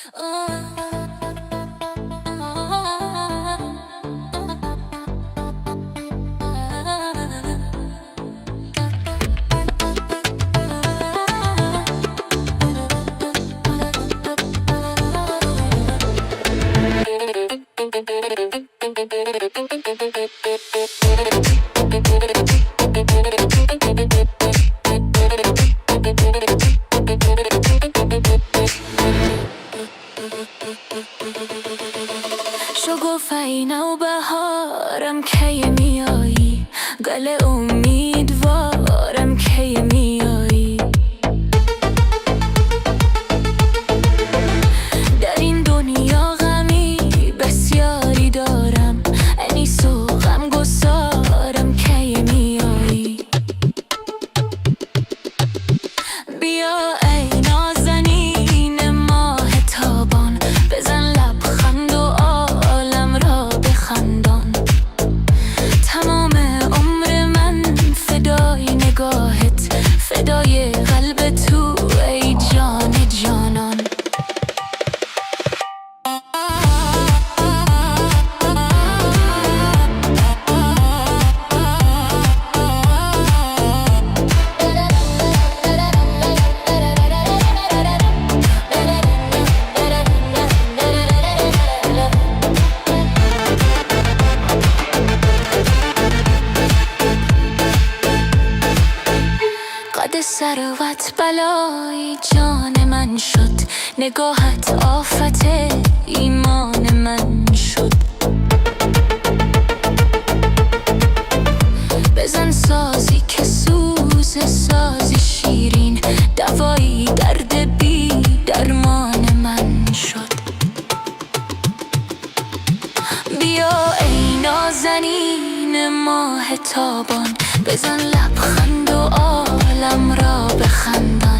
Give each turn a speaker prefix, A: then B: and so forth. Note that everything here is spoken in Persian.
A: شگفتی نوبهارم کی میایی، گل امیدوارم کی میایی. در این دنیا غمی بسیاری دارم، انیس و غمگسارم کی میایی. بیا ای نازنین ماه تابان، بزن لبخند و عالم را بخندان. تمام عمر من فدای نگاهت، فدای قلب تو ای جان جانان. قد ثروت بلای جان من شد، نگاهت آفت ایمان من شد. بزن سازی که سوز سازی شیرین، دوایی درد بی درمان من شد. بیا ای نازنین ماه تابان، بزن لبخند و عالم را بخندان.